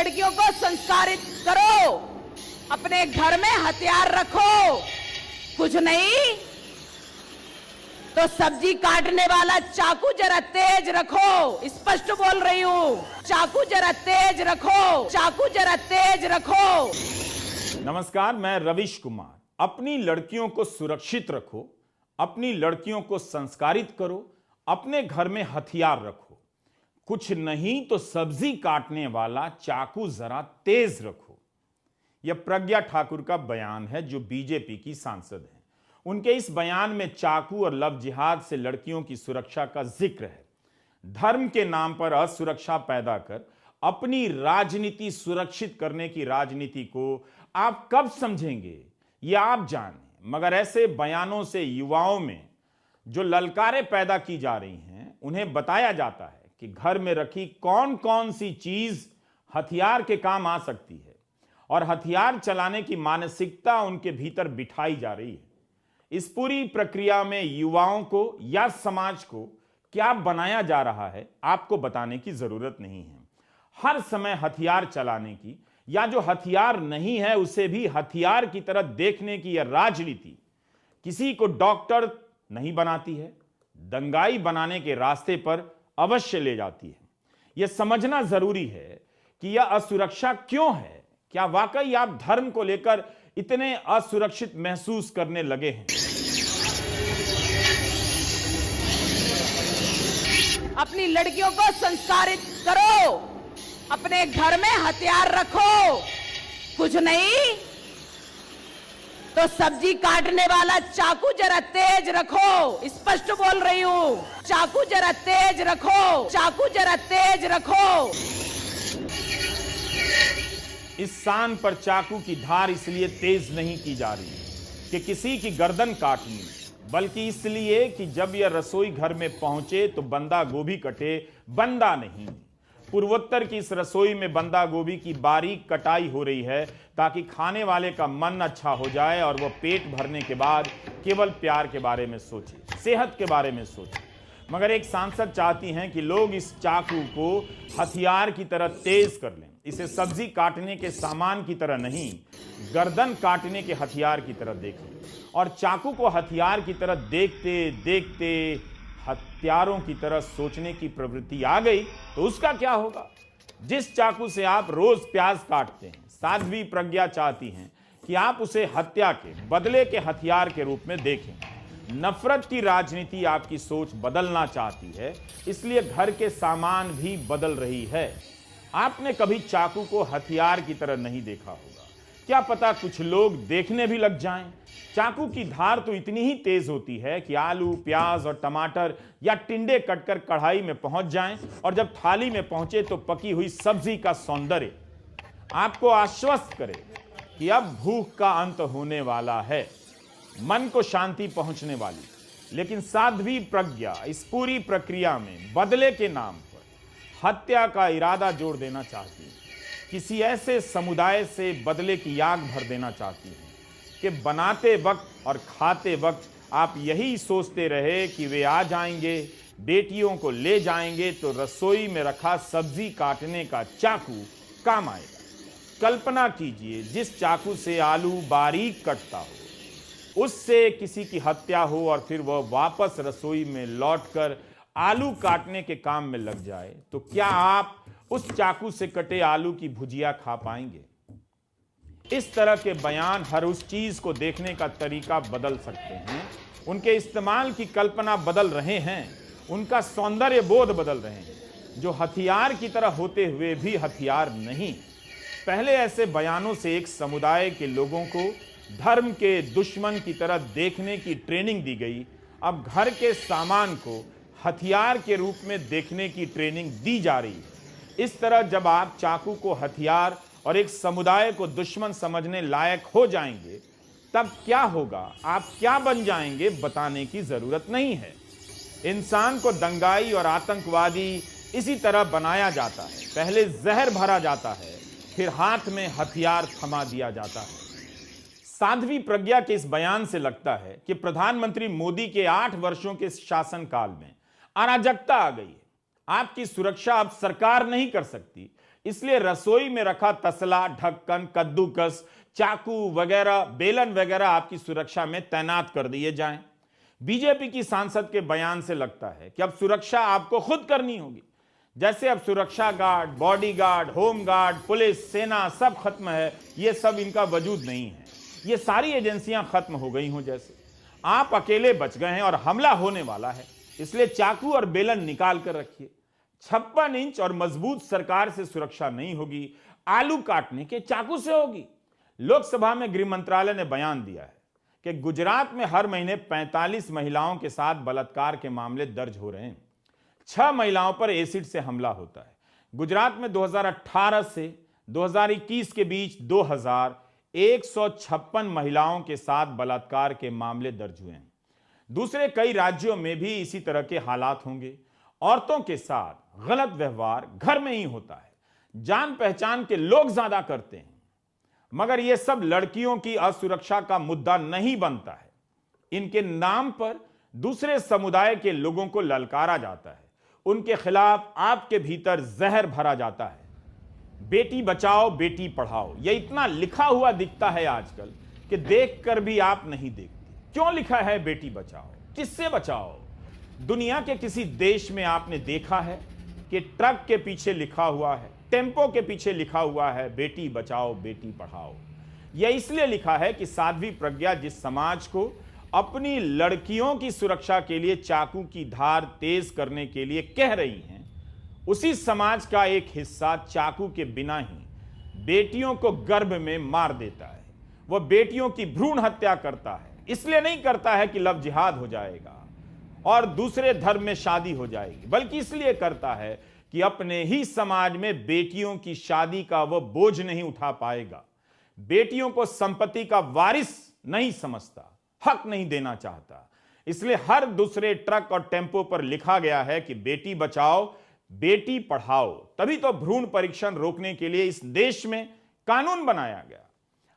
लड़कियों को संस्कारित करो, अपने घर में हथियार रखो, कुछ नहीं तो सब्जी काटने वाला चाकू जरा तेज रखो। स्पष्ट बोल रही हूं, चाकू जरा तेज रखो, चाकू जरा तेज रखो। नमस्कार, मैं रविश कुमार। अपनी लड़कियों को सुरक्षित रखो, अपनी लड़कियों को संस्कारित करो, अपने घर में हथियार रखो, कुछ नहीं तो सब्जी काटने वाला चाकू जरा तेज रखो। यह प्रज्ञा ठाकुर का बयान है, जो बीजेपी की सांसद है। उनके इस बयान में चाकू और लव जिहाद से लड़कियों की सुरक्षा का जिक्र है। धर्म के नाम पर असुरक्षा पैदा कर अपनी राजनीति सुरक्षित करने की राजनीति को आप कब समझेंगे, ये आप जानें। मगर ऐसे बयानों से युवाओं में जो ललकारें पैदा की जा रही हैं, उन्हें बताया जाता है कि घर में रखी कौन कौन सी चीज हथियार के काम आ सकती है, और हथियार चलाने की मानसिकता उनके भीतर बिठाई जा रही है। इस पूरी प्रक्रिया में युवाओं को या समाज को क्या बनाया जा रहा है, आपको बताने की जरूरत नहीं है। हर समय हथियार चलाने की, या जो हथियार नहीं है उसे भी हथियार की तरह देखने की यह राजनीति किसी को डॉक्टर नहीं बनाती है, दंगाई बनाने के रास्ते पर अवश्य ले जाती है। यह समझना जरूरी है कि यह असुरक्षा क्यों है। क्या वाकई आप धर्म को लेकर इतने असुरक्षित महसूस करने लगे हैं? अपनी लड़कियों को संस्कारित करो, अपने घर में हथियार रखो, कुछ नहीं तो सब्जी काटने वाला चाकू जरा तेज रखो। स्पष्ट बोल रही हूं, चाकू जरा तेज रखो, चाकू जरा तेज रखो। इस शान पर चाकू की धार इसलिए तेज नहीं की जा रही कि किसी की गर्दन काटनी, बल्कि इसलिए कि जब यह रसोई घर में पहुंचे तो बंदा गोभी कटे, बंदा नहीं। पूर्वोत्तर की इस रसोई में बंदा गोभी की बारीक कटाई हो रही है, ताकि खाने वाले का मन अच्छा हो जाए और वह पेट भरने के बाद केवल प्यार के बारे में सोचे, सेहत के बारे में सोचे। मगर एक सांसद चाहती हैं कि लोग इस चाकू को हथियार की तरह तेज कर लें, इसे सब्जी काटने के सामान की तरह नहीं, गर्दन काटने के हथियार की तरह देखें। और चाकू को हथियार की तरह देखते देखते हथियारों की तरह सोचने की प्रवृत्ति आ गई तो उसका क्या होगा? जिस चाकू से आप रोज प्याज काटते हैं, साध्वी प्रज्ञा चाहती हैं कि आप उसे हत्या के बदले के हथियार के रूप में देखें। नफरत की राजनीति आपकी सोच बदलना चाहती है, इसलिए घर के सामान भी बदल रही है। आपने कभी चाकू को हथियार की तरह नहीं देखा होगा, क्या पता कुछ लोग देखने भी लग जाएं। चाकू की धार तो इतनी ही तेज होती है कि आलू, प्याज और टमाटर या टिंडे कटकर कढ़ाई में पहुंच जाएं, और जब थाली में पहुंचे तो पकी हुई सब्जी का सौंदर्य आपको आश्वस्त करे कि अब भूख का अंत होने वाला है, मन को शांति पहुंचने वाली। लेकिन साध्वी प्रज्ञा इस पूरी प्रक्रिया में बदले के नाम पर हत्या का इरादा जोड़ देना चाहती है। किसी ऐसे समुदाय से बदले की आग भर देना चाहती है कि बनाते वक्त और खाते वक्त आप यही सोचते रहे कि वे आ जाएंगे, बेटियों को ले जाएंगे तो रसोई में रखा सब्जी काटने का चाकू काम आएगा। कल्पना कीजिए, जिस चाकू से आलू बारीक कटता हो, उससे किसी की हत्या हो और फिर वह वापस रसोई में लौटकर आलू काटने के काम में लग जाए, तो क्या आप उस चाकू से कटे आलू की भुजिया खा पाएंगे? इस तरह के बयान हर उस चीज को देखने का तरीका बदल सकते हैं, उनके इस्तेमाल की कल्पना बदल रहे हैं, उनका सौंदर्य बोध बदल रहे हैं, जो हथियार की तरह होते हुए भी हथियार नहीं। पहले ऐसे बयानों से एक समुदाय के लोगों को धर्म के दुश्मन की तरह देखने की ट्रेनिंग दी गई, अब घर के सामान को हथियार के रूप में देखने की ट्रेनिंग दी जा रही है। इस तरह जब आप चाकू को हथियार और एक समुदाय को दुश्मन समझने लायक हो जाएंगे, तब क्या होगा, आप क्या बन जाएंगे, बताने की जरूरत नहीं है। इंसान को दंगाई और आतंकवादी इसी तरह बनाया जाता है, पहले जहर भरा जाता है, फिर हाथ में हथियार थमा दिया जाता है। साध्वी प्रज्ञा के इस बयान से लगता है कि प्रधानमंत्री मोदी के 8 वर्षों के शासनकाल में अराजकता आ गई है। आपकी सुरक्षा अब सरकार नहीं कर सकती, इसलिए रसोई में रखा तसला, ढक्कन, कद्दूकस, चाकू वगैरह, बेलन वगैरह आपकी सुरक्षा में तैनात कर दिए जाएं। बीजेपी की सांसद के बयान से लगता है कि अब सुरक्षा आपको खुद करनी होगी। जैसे अब सुरक्षा guard, bodyguard, home guard, police, सेना सब खत्म है, ये सब इनका वजूद नहीं है, ये सारी एजेंसियां खत्म हो गई हों जैसे। आप अकेले बच गए हैं और हमला होने वाला है, इसलिए चाकू और बेलन निकाल कर रखिए। 56 इंच और मजबूत सरकार से सुरक्षा नहीं होगी, आलू काटने के चाकू से होगी। लोकसभा में गृह मंत्रालय ने बयान दिया है कि गुजरात में हर महीने 45 महिलाओं के साथ बलात्कार के मामले दर्ज हो रहे हैं। 6 महिलाओं पर एसिड से हमला होता है। गुजरात में 2018 से 2021 के बीच 2156 महिलाओं के साथ बलात्कार के मामले दर्ज हुए हैं। दूसरे कई राज्यों में भी इसी तरह के हालात होंगे। औरतों के साथ गलत व्यवहार घर में ही होता है, जान पहचान के लोग ज्यादा करते हैं, मगर यह सब लड़कियों की असुरक्षा का मुद्दा नहीं बनता है। इनके नाम पर दूसरे समुदाय के लोगों को ललकारा जाता है, उनके खिलाफ आपके भीतर जहर भरा जाता है। बेटी बचाओ बेटी पढ़ाओ, यह इतना लिखा हुआ दिखता है आजकल कि देखकर भी आप नहीं देखते। क्यों लिखा है बेटी बचाओ? किससे बचाओ? दुनिया के किसी देश में आपने देखा है कि ट्रक के पीछे लिखा हुआ है, टेम्पो के पीछे लिखा हुआ है बेटी बचाओ बेटी पढ़ाओ? यह इसलिए लिखा है कि साध्वी प्रज्ञा जिस समाज को अपनी लड़कियों की सुरक्षा के लिए चाकू की धार तेज करने के लिए कह रही हैं, उसी समाज का एक हिस्सा चाकू के बिना ही बेटियों को गर्भ में मार देता है। वह बेटियों की भ्रूण हत्या करता है, इसलिए नहीं करता है कि लव जिहाद हो जाएगा और दूसरे धर्म में शादी हो जाएगी, बल्कि इसलिए करता है कि अपने ही समाज में बेटियों की शादी का वह बोझ नहीं उठा पाएगा, बेटियों को संपत्ति का वारिस नहीं समझता, हक नहीं देना चाहता। इसलिए हर दूसरे ट्रक और टेम्पो पर लिखा गया है कि बेटी बचाओ बेटी पढ़ाओ। तभी तो भ्रूण परीक्षण रोकने के लिए इस देश में कानून बनाया गया।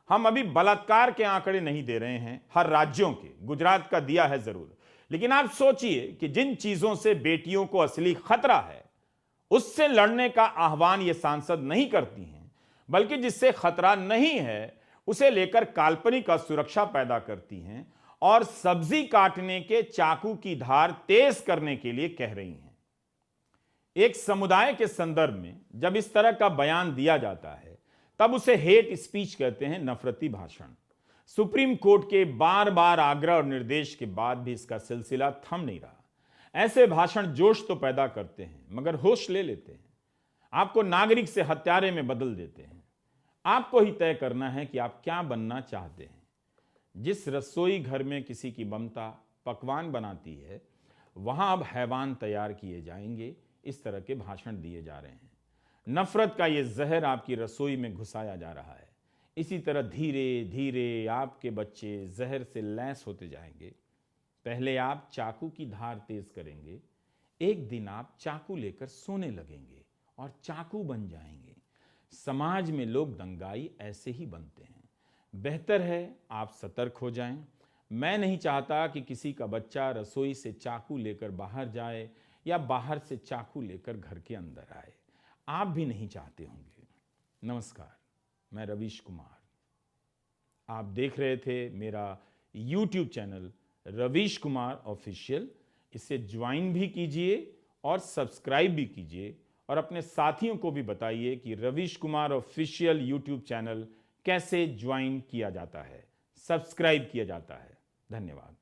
हम अभी बलात्कार के आंकड़े नहीं दे रहे हैं हर राज्यों के, गुजरात का दिया है जरूर, लेकिन आप सोचिए कि जिन चीजों से बेटियों को असली खतरा है उससे लड़ने का आह्वान ये सांसद नहीं करती हैं, बल्कि जिससे खतरा नहीं है उसे लेकर काल्पनिक असुरक्षा पैदा करती हैं और सब्जी काटने के चाकू की धार तेज करने के लिए कह रही हैं। एक समुदाय के संदर्भ में जब इस तरह का बयान दिया जाता है तब उसे हेट स्पीच कहते हैं, नफरती भाषण। सुप्रीम कोर्ट के बार बार आग्रह और निर्देश के बाद भी इसका सिलसिला थम नहीं रहा। ऐसे भाषण जोश तो पैदा करते हैं मगर होश ले लेते हैं, आपको नागरिक से हत्यारे में बदल देते हैं। आपको ही तय करना है कि आप क्या बनना चाहते हैं। जिस रसोई घर में किसी की ममता पकवान बनाती है वहां अब हैवान तैयार किए जाएंगे, इस तरह के भाषण दिए जा रहे हैं। नफरत का ये जहर आपकी रसोई में घुसाया जा रहा है। इसी तरह धीरे धीरे आपके बच्चे जहर से लैस होते जाएंगे। पहले आप चाकू की धार तेज करेंगे, एक दिन आप चाकू लेकर सोने लगेंगे और चाकू बन जाएंगे। समाज में लोग दंगाई ऐसे ही बनते हैं। बेहतर है आप सतर्क हो जाएं। मैं नहीं चाहता कि किसी का बच्चा रसोई से चाकू लेकर बाहर जाए या बाहर से चाकू लेकर घर के अंदर आए। आप भी नहीं चाहते होंगे। नमस्कार, मैं रवीश कुमार। आप देख रहे थे मेरा YouTube channel Ravish Kumar official. इसे ज्वाइन भी कीजिए और सब्सक्राइब भी कीजिए और अपने साथियों को भी बताइए कि Ravish Kumar official YouTube channel कैसे ज्वाइन किया जाता है, सब्सक्राइब किया जाता है। धन्यवाद।